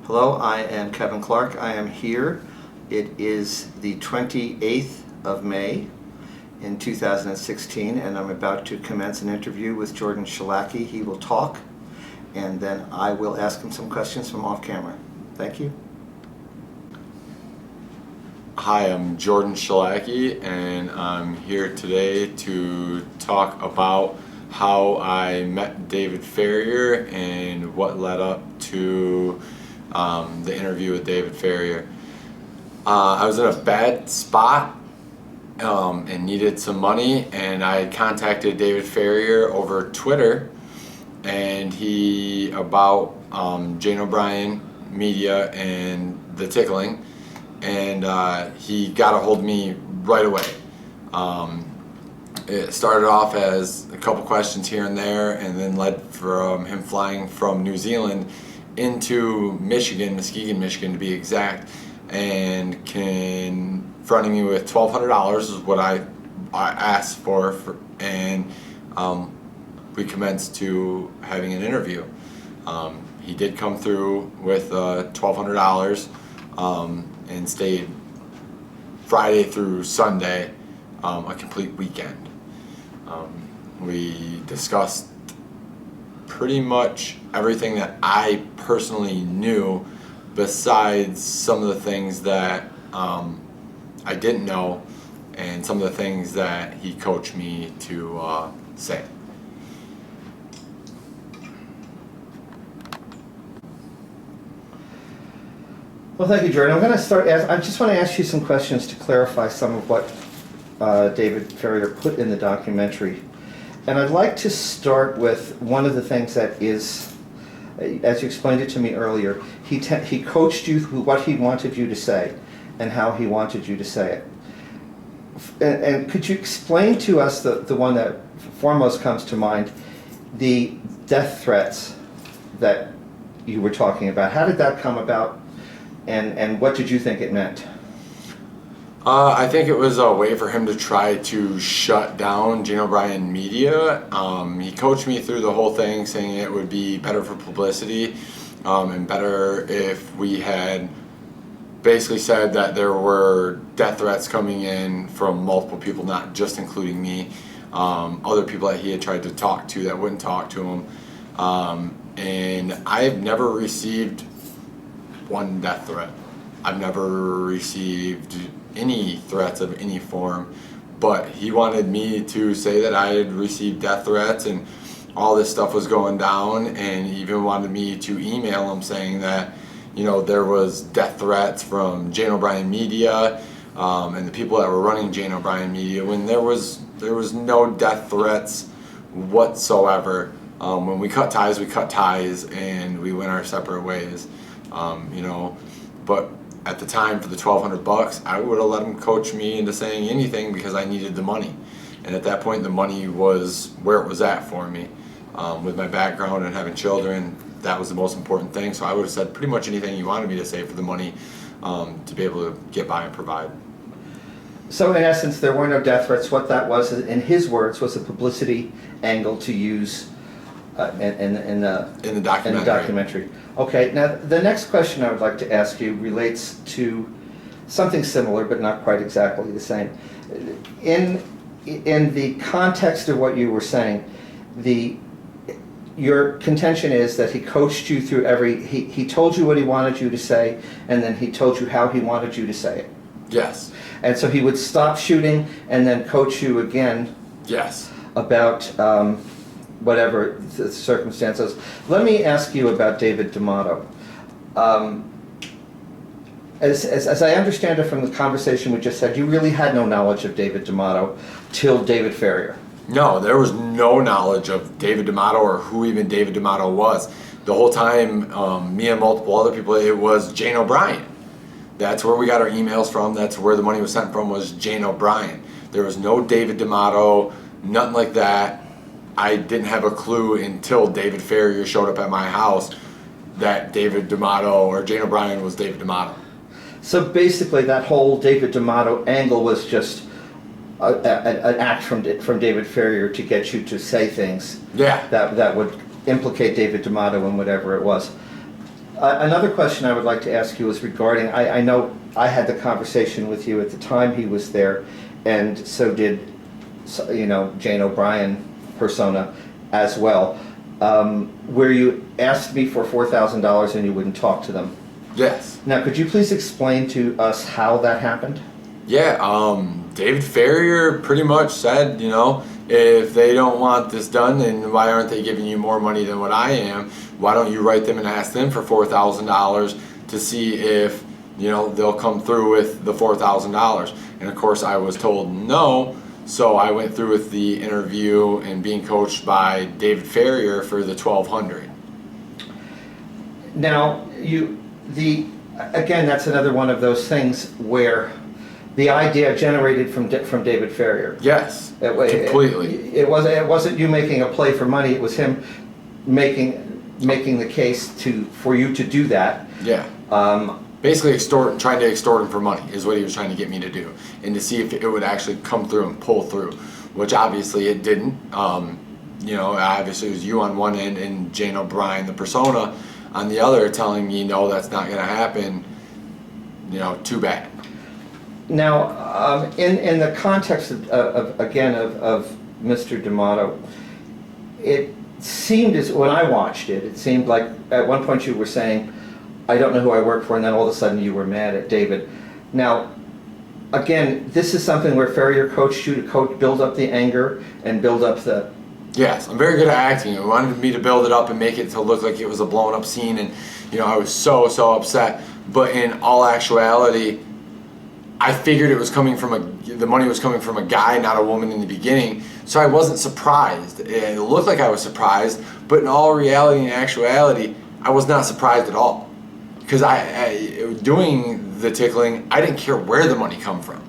Hello, I am Kevin Clark. I am here. It is the 28th of May in 2016, and I'm about to commence an interview with Jordan Shillachi. He will talk, and then I will ask him some questions from off camera. Thank you. Hi, I'm Jordan Shillachi, and I'm here today to talk about how I met David Farrier and what led up to the interview with David Farrier. I was in a bad spot and needed some money, and I contacted David Farrier over Twitter, and he about Jane O'Brien Media and the Tickling, and he got a hold of me right away. It started off as a couple questions here and there, and then led from him flying from New Zealand into Michigan, Muskegon, Michigan to be exact, and confronting me with $1,200 is what I asked for, and we commenced to having an interview. He did come through with $1,200 and stayed Friday through Sunday, a complete weekend. We discussed pretty much everything that I personally knew, besides some of the things that I didn't know, and some of the things that he coached me to say. Well, thank you, Jordan. I'm going to start. I just want to ask you some questions to clarify some of what David Farrier put in the documentary. And I'd like to start with one of the things that is, as you explained it to me earlier, he coached you through what he wanted you to say and how he wanted you to say it. And could you explain to us the one that foremost comes to mind, the death threats that you were talking about? How did that come about, and what did you think it meant? I think it was a way for him to try to shut down Jane O'Brien Media. He coached me through the whole thing, saying it would be better for publicity and better if we had basically said that there were death threats coming in from multiple people, not just including me, other people that he had tried to talk to that wouldn't talk to him. And I've never received one death threat. I've never received any threats of any form, but he wanted me to say that I had received death threats and all this stuff was going down, and he even wanted me to email him saying that, you know, there was death threats from Jane O'Brien Media and the people that were running Jane O'Brien Media, when there was no death threats whatsoever. When we cut ties, and we went our separate ways. But at the time, for the $1,200, I would have let him coach me into saying anything because I needed the money. And at that point, the money was where it was at for me. With my background and having children, that was the most important thing. So I would have said pretty much anything you wanted me to say for the money to be able to get by and provide. So in essence, there were no death threats. What that was, in his words, was a publicity angle to use in the documentary. Okay, now the next question I would like to ask you relates to something similar, but not quite exactly the same. In the context of what you were saying, your contention is that he coached you through he told you what he wanted you to say, and then he told you how he wanted you to say it. Yes. And so he would stop shooting and then coach you again. Yes. About whatever the circumstances. Let me ask you about David D'Amato. As I understand it from the conversation we just had, you really had no knowledge of David D'Amato till David Farrier. No, there was no knowledge of David D'Amato or who even David D'Amato was. The whole time, me and multiple other people, it was Jane O'Brien. That's where we got our emails from. That's where the money was sent from, was Jane O'Brien. There was no David D'Amato, nothing like that. I didn't have a clue until David Farrier showed up at my house that David D'Amato or Jane O'Brien was David D'Amato. So basically that whole David D'Amato angle was just an act from David Farrier to get you to say things that would implicate David D'Amato in whatever it was. Another question I would like to ask you is regarding, I know I had the conversation with you at the time he was there, and so did, Jane O'Brien persona as well, where you asked me for $4,000 and you wouldn't talk to them. Yes. Now, could you please explain to us how that happened? Yeah, David Farrier pretty much said, if they don't want this done, then why aren't they giving you more money than what I am? Why don't you write them and ask them for $4,000 to see if, they'll come through with the $4,000? And of course I was told no, so I went through with the interview and being coached by David Farrier for the $1,200. Now, again, that's another one of those things where the idea generated from David Farrier. Yes, completely. It wasn't you making a play for money. It was him making the case for you to do that. Yeah. Basically trying to extort him for money is what he was trying to get me to do, and to see if it would actually come through and pull through, which obviously it didn't. Obviously it was you on one end and Jane O'Brien, the persona, on the other, telling me no, that's not going to happen. Too bad. Now, in the context of Mr. D'Amato, it seemed as when I watched it seemed like at one point you were saying, I don't know who I work for, and then all of a sudden you were mad at David. Now, again, this is something where Farrier coached you to build up the anger and build up the... Yes, I'm very good at acting. He wanted me to build it up and make it to look like it was a blown up scene, and I was so upset. But in all actuality, I figured the money was coming from a guy, not a woman in the beginning, so I wasn't surprised. It looked like I was surprised, but in all reality and actuality, I was not surprised at all. Because doing the tickling, I didn't care where the money come from.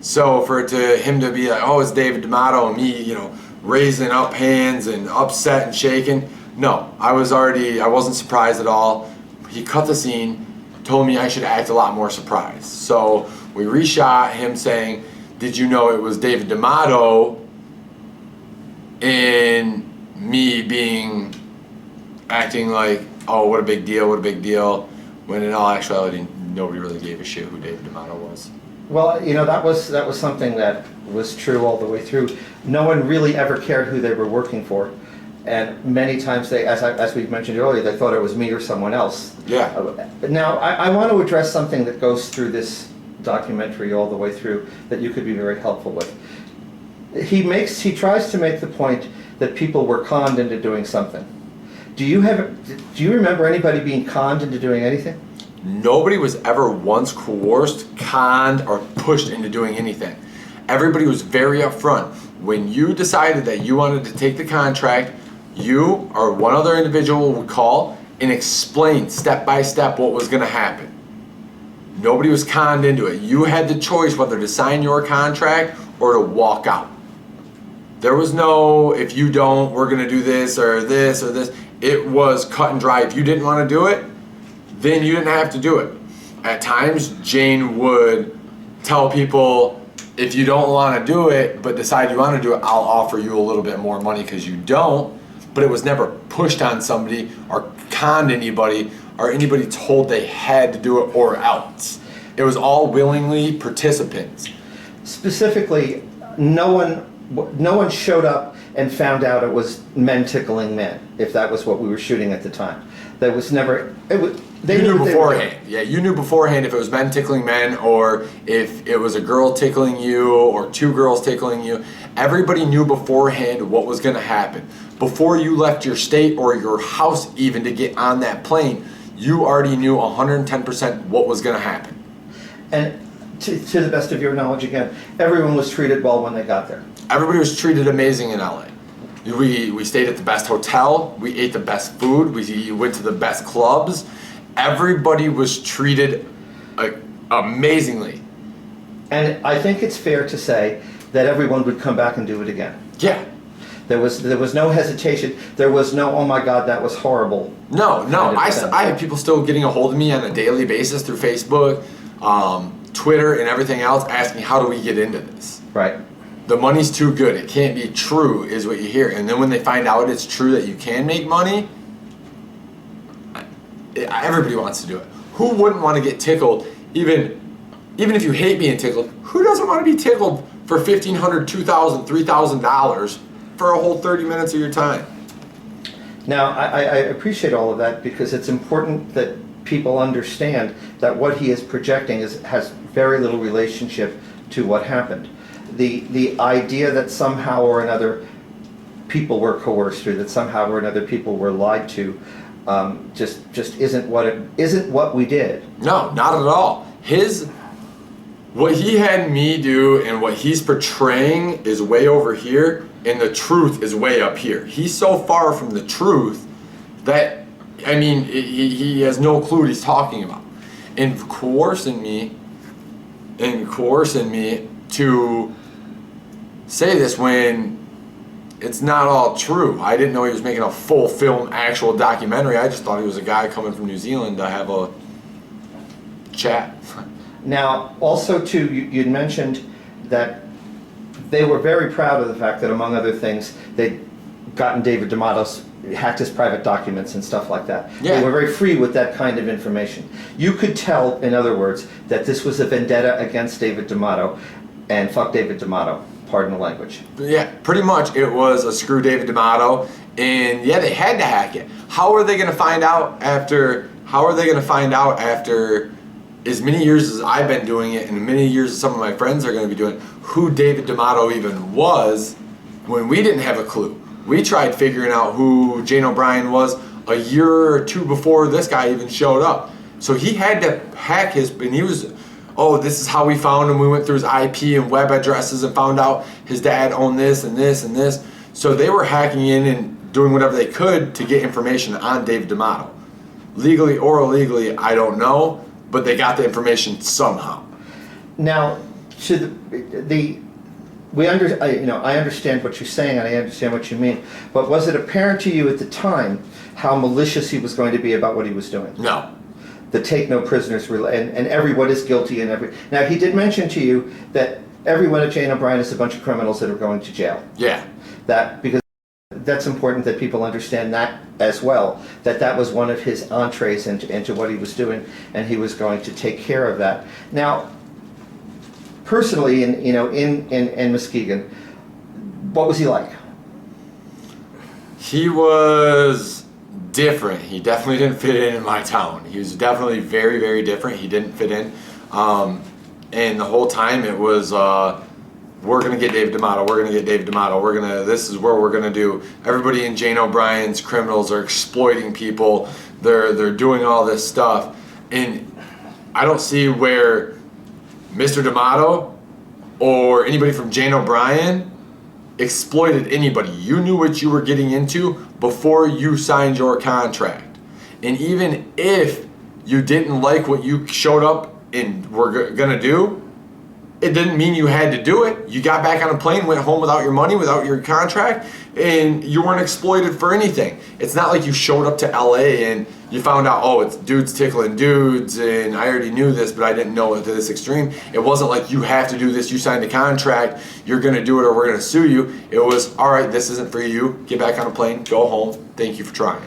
So for him to be like, oh, it's David D'Amato, and me, raising up hands and upset and shaking, no, I wasn't surprised at all. He cut the scene, told me I should act a lot more surprised. So we reshot him saying, did you know it was David D'Amato? And me acting like, oh, what a big deal, when in all actuality, nobody really gave a shit who David D'Amato was. Well, that was something that was true all the way through. No one really ever cared who they were working for. And many times as we mentioned earlier, they thought it was me or someone else. Yeah. Now, I want to address something that goes through this documentary all the way through that you could be very helpful with. He tries to make the point that people were conned into doing something. Do you remember anybody being conned into doing anything? Nobody was ever once coerced, conned, or pushed into doing anything. Everybody was very upfront. When you decided that you wanted to take the contract, you or one other individual would call and explain step by step what was going to happen. Nobody was conned into it. You had the choice whether to sign your contract or to walk out. There was no, if you don't, we're going to do this or this or this. It was cut and dry. If you didn't want to do it, then you didn't have to do it. At times, Jane would tell people, if you don't want to do it, but decide you want to do it, I'll offer you a little bit more money because you don't. But it was never pushed on somebody or conned anybody or anybody told they had to do it or else. It was all willingly participants. Specifically, no one showed up and found out it was men tickling men, if that was what we were shooting at the time. That was never... You knew beforehand. Yeah, you knew beforehand if it was men tickling men or if it was a girl tickling you or two girls tickling you. Everybody knew beforehand what was going to happen. Before you left your state or your house even to get on that plane, you already knew 110% what was going to happen. And to the best of your knowledge, again, everyone was treated well when they got there. Everybody was treated amazing in LA. We stayed at the best hotel. We ate the best food. We went to the best clubs. Everybody was treated amazingly. And I think it's fair to say that everyone would come back and do it again. Yeah. There was no hesitation. There was no, oh my God, that was horrible. No. I have people still getting a hold of me on a daily basis through Facebook, Twitter, and everything else asking, how do we get into this? Right. The money's too good. It can't be true, is what you hear. And then when they find out it's true that you can make money, everybody wants to do it. Who wouldn't want to get tickled? Even if you hate being tickled, who doesn't want to be tickled for $1,500, $2,000, $3,000 for a whole 30 minutes of your time? Now, I appreciate all of that because it's important that people understand that what he is projecting has very little relationship to what happened. The idea that somehow or another people were coerced or that somehow or another people were lied to just isn't what we did. No, not at all. What he had me do and what he's portraying is way over here, and the truth is way up here. He's so far from the truth that, I mean, he has no clue what he's talking about. And coercing me to say this when it's not all true. I didn't know he was making a full film, actual documentary. I just thought he was a guy coming from New Zealand to have a chat. Now, also too, you'd mentioned that they were very proud of the fact that, among other things, they'd gotten David D'Amato's, hacked his private documents and stuff like that. Yeah. They were very free with that kind of information. You could tell, in other words, that this was a vendetta against David D'Amato, and fuck David D'Amato, pardon the language. Yeah, pretty much it was a screw David D'Amato, and yeah, they had to hack it. How are they going to find out after as many years as I've been doing it, and many years as some of my friends are going to be doing, who David D'Amato even was, when we didn't have a clue? We tried figuring out who Jane O'Brien was a year or two before this guy even showed up. So he had to hack his, and he was, oh, this is how we found him. We went through his IP and web addresses and found out his dad owned this and this and this. So they were hacking in and doing whatever they could to get information on David D'Amato. Legally or illegally, I don't know. But they got the information somehow. Now, I understand what you're saying and I understand what you mean, but was it apparent to you at the time how malicious he was going to be about what he was doing? No. The take no prisoners, and everyone is guilty and every. Now, he did mention to you that everyone at Jane O'Brien is a bunch of criminals that are going to jail. Yeah. Because that's important that people understand that as well, that was one of his entrees into what he was doing, and he was going to take care of that. Now, personally, in Muskegon, what was he like? He was different. He definitely didn't fit in my town. He was definitely very, very different. He didn't fit in. And the whole time it was, we're going to get David D'Amato, we're going to get David D'Amato, this is where we're going to do. Everybody in Jane O'Brien's criminals are exploiting people. They're doing all this stuff. And I don't see where Mr. D'Amato or anybody from Jane O'Brien exploited anybody. You knew what you were getting into before you signed your contract. And even if you didn't like what you showed up and were going to do, it didn't mean you had to do it. You got back on a plane, went home without your money, without your contract, and you weren't exploited for anything. It's not like you showed up to LA and you found out, oh, it's dudes tickling dudes, and I already knew this, but I didn't know it to this extreme. It wasn't like you have to do this, you signed a contract, you're going to do it or we're going to sue you. It was, all right, this isn't for you. Get back on a plane, go home. Thank you for trying.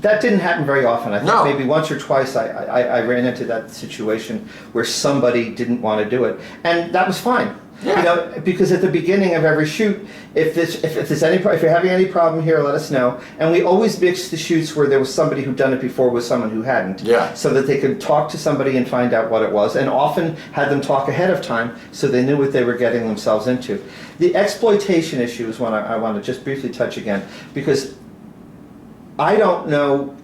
That didn't happen very often. I think No. maybe once or twice I ran into that situation where somebody didn't want to do it, and that was fine. Yeah. Because at the beginning of every shoot, if you're having any problem here, let us know. And we always mixed the shoots where there was somebody who'd done it before with someone who hadn't, Yeah. so that they could talk to somebody and find out what it was, and often had them talk ahead of time so they knew what they were getting themselves into. The exploitation issue is one I want to just briefly touch again, because I don't know.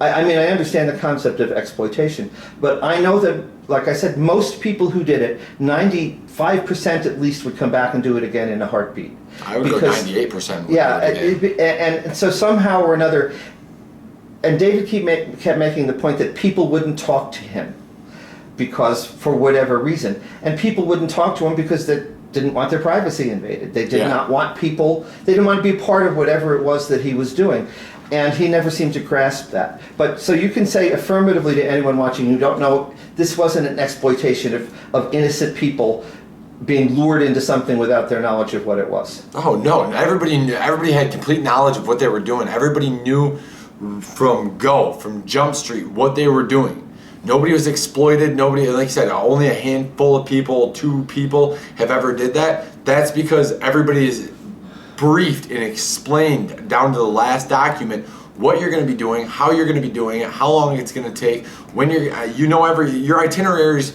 I mean, I understand the concept of exploitation, but I know that, like I said, most people who did it, 95% at least, would come back and do it again in a heartbeat. I would go 98%. Yeah, and so somehow or another, and David kept making the point that people wouldn't talk to him because, for whatever reason, and people wouldn't talk to him because they didn't want their privacy invaded. They did not want people, they didn't want to be part of whatever it was that he was doing. And he never seemed to grasp that. But so you can say affirmatively to anyone watching who don't know, this wasn't an exploitation of innocent people being lured into something without their knowledge of what it was. Oh no! Everybody had complete knowledge of what they were doing. Everybody knew from Jump Street what they were doing. Nobody was exploited. Nobody, like you said, only a handful of people, 2 people have ever did that. That's because everybody is briefed and explained down to the last document what you're going to be doing, how you're going to be doing it, how long it's going to take. When your itineraries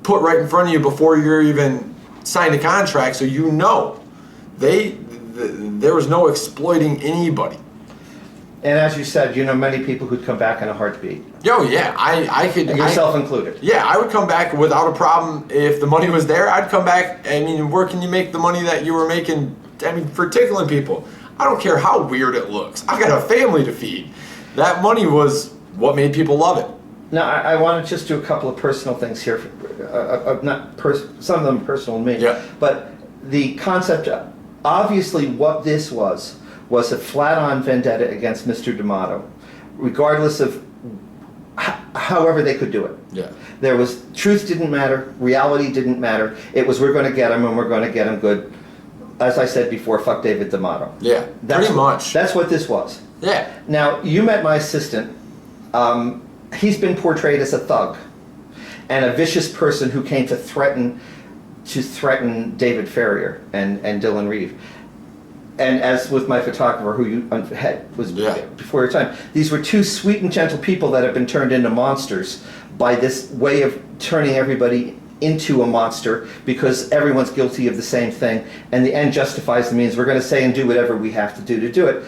put right in front of you before you're even signed a contract, so you know there was no exploiting anybody. And as you said, you know many people who'd come back in a heartbeat. Oh yeah, I could. And yourself included. Yeah, I would come back without a problem if the money was there. I'd come back. I mean, where can you make the money that you were making? I mean, for tickling people. I don't care how weird it looks. I've got a family to feed. That money was what made people love it. Now, I want to just do a couple of personal things here. Some of them personal to me. Yeah. But the concept, obviously what this was a flat-on vendetta against Mr. D'Amato, regardless of however they could do it. Yeah. There was, truth didn't matter, reality didn't matter. It was, we're going to get him and we're going to get him good. As I said before, fuck David D'Amato. Yeah, pretty much. That's what this was. Yeah. Now, you met my assistant. He's been portrayed as a thug and a vicious person who came to threaten David Farrier and Dylan Reeve. And as with my photographer, who you had was before your time, these were 2 sweet and gentle people that have been turned into monsters by this way of turning everybody into a monster because everyone's guilty of the same thing, and the end justifies the means. We're going to say and do whatever we have to do it.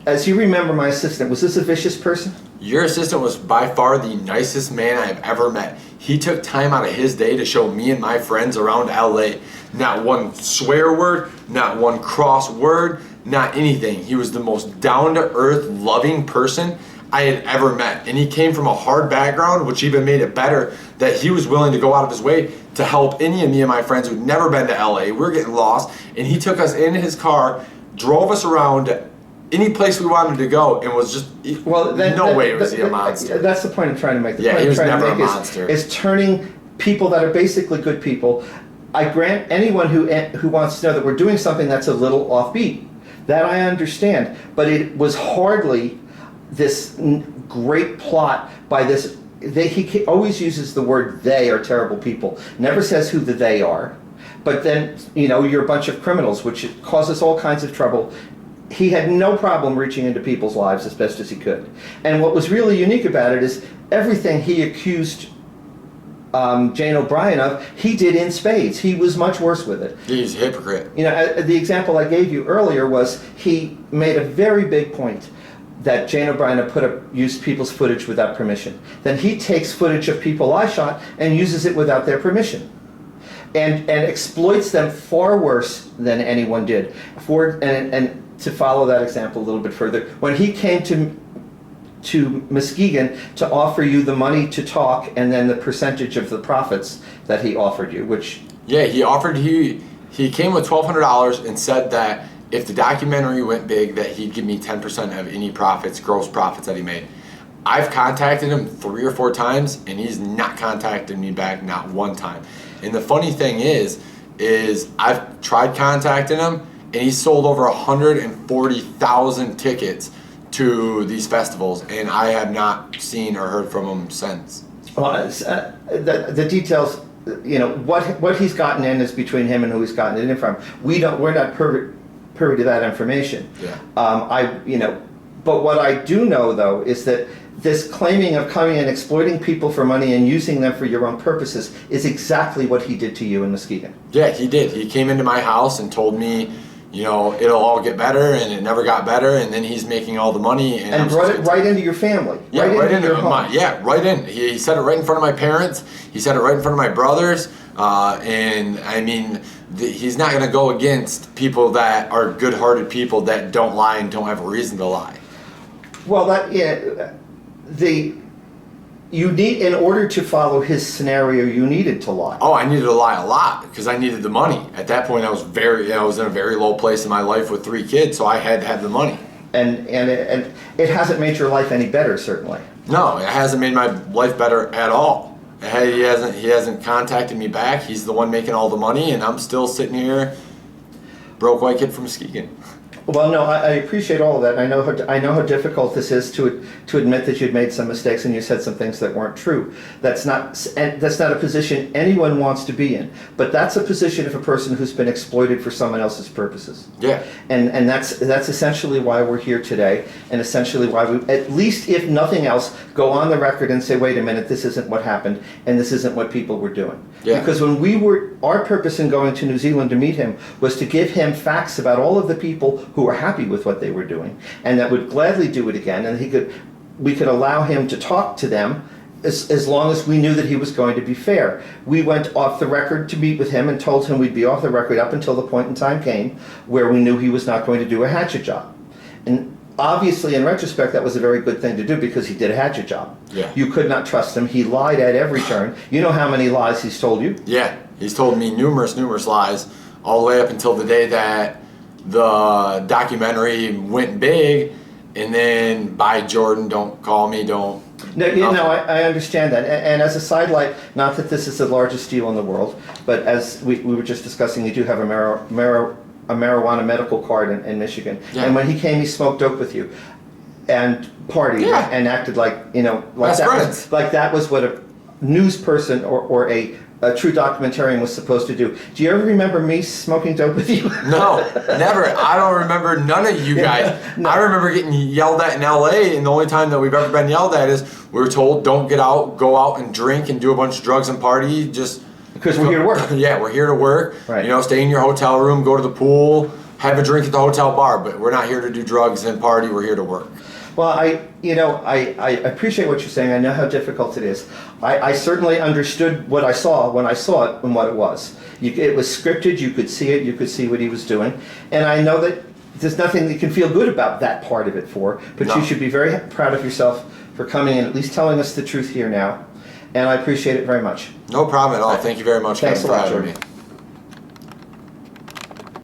As you remember, my assistant, was this a vicious person? Your assistant was by far the nicest man I've ever met. He took time out of his day to show me and my friends around LA. Not one swear word, not one cross word, not anything. He was the most down-to-earth, loving person I had ever met. And he came from a hard background, which even made it better that he was willing to go out of his way to help any of me and my friends who'd never been to LA. We were getting lost, and he took us in his car, drove us around to any place we wanted to go, and was just, no way was he a monster. That's the point I'm trying to make. The point he I'm was trying never to a make monster. is turning people that are basically good people. I grant anyone who wants to know that we're doing something that's a little offbeat. That I understand, but it was hardly this great plot by this. He always uses the word "they" are terrible people. Never says who the "they" are. But then, you're a bunch of criminals, which causes all kinds of trouble. He had no problem reaching into people's lives as best as he could. And what was really unique about it is everything he accused Jane O'Brien of, he did in spades. He was much worse with it. He's a hypocrite. The example I gave you earlier was he made a very big point that Jane O'Brien had used people's footage without permission. Then he takes footage of people I shot and uses it without their permission. And exploits them far worse than anyone did. And to follow that example a little bit further, when he came to Muskegon to offer you the money to talk and then the percentage of the profits that he offered you, which... Yeah, he came with $1,200 and said that if the documentary went big, that he'd give me 10% of any gross profits that he made. I've contacted him 3 or 4 times, and he's not contacted me back, not one time. And the funny thing is I've tried contacting him, and he sold over 140,000 tickets to these festivals, and I have not seen or heard from him since. Well, the details, what he's gotten in is between him and who he's gotten it in from. We're not privy to that information. Yeah. But what I do know though is that this claiming of coming and exploiting people for money and using them for your own purposes is exactly what he did to you in Muskegon. Yeah, he did. He came into my house and told me, it'll all get better, and it never got better, and then he's making all the money. And brought it right into your family. Yeah, right into your home. Right in. He said it right in front of my parents. He said it right in front of my brothers. And I mean, he's not going to go against people that are good-hearted people that don't lie and don't have a reason to lie. Well, you need, in order to follow his scenario, you needed to lie. Oh, I needed to lie a lot because I needed the money. At that point, I was in a very low place in my life with 3 kids, so I had to have the money. And it hasn't made your life any better, certainly. No, it hasn't made my life better at all. Hey, he hasn't contacted me back. He's the one making all the money, and I'm still sitting here, broke white kid from Muskegon. Well, no, I appreciate all of that. I know how difficult this is to admit that you'd made some mistakes and you said some things that weren't true. That's not a position anyone wants to be in. But that's a position of a person who's been exploited for someone else's purposes. Yeah. And that's essentially why we're here today, and essentially why we, at least if nothing else, go on the record and say, wait a minute, this isn't what happened, and this isn't what people were doing. Yeah. Because when our purpose in going to New Zealand to meet him was to give him facts about all of the people who were happy with what they were doing, and that would gladly do it again, and we could allow him to talk to them as long as we knew that he was going to be fair. We went off the record to meet with him and told him we'd be off the record up until the point in time came where we knew he was not going to do a hatchet job. And obviously, in retrospect, that was a very good thing to do because he did a hatchet job. Yeah. You could not trust him. He lied at every turn. You know how many lies he's told you? Yeah, he's told me numerous lies, all the way up until the day that the documentary went big, and then by Jordan, don't call me, don't. No, I understand that. And as a sidelight, not that this is the largest deal in the world, but as we were just discussing, you do have a marijuana medical card in Michigan. Yeah. And when he came, he smoked dope with you and partied and acted like, like that was what a news person or a true documentarian was supposed to do. Do you ever remember me smoking dope with you? No, never. I don't remember none of you guys. No. I remember getting yelled at in LA, and the only time that we've ever been yelled at is we were told don't go out and drink and do a bunch of drugs and party. Just because we're here to work. Yeah, we're here to work. Right. Stay in your hotel room, go to the pool, have a drink at the hotel bar, but we're not here to do drugs and party. We're here to work. Well, I appreciate what you're saying. I know how difficult it is. I certainly understood what I saw when I saw it and what it was. It was scripted. You could see it. You could see what he was doing. And I know that there's nothing that you can feel good about that part of it for, but No. you should be very proud of yourself for coming and at least telling us the truth here now. And I appreciate it very much. No problem at all. Thank you very much, Thanks Kevin, a lot, for having Jordan. me.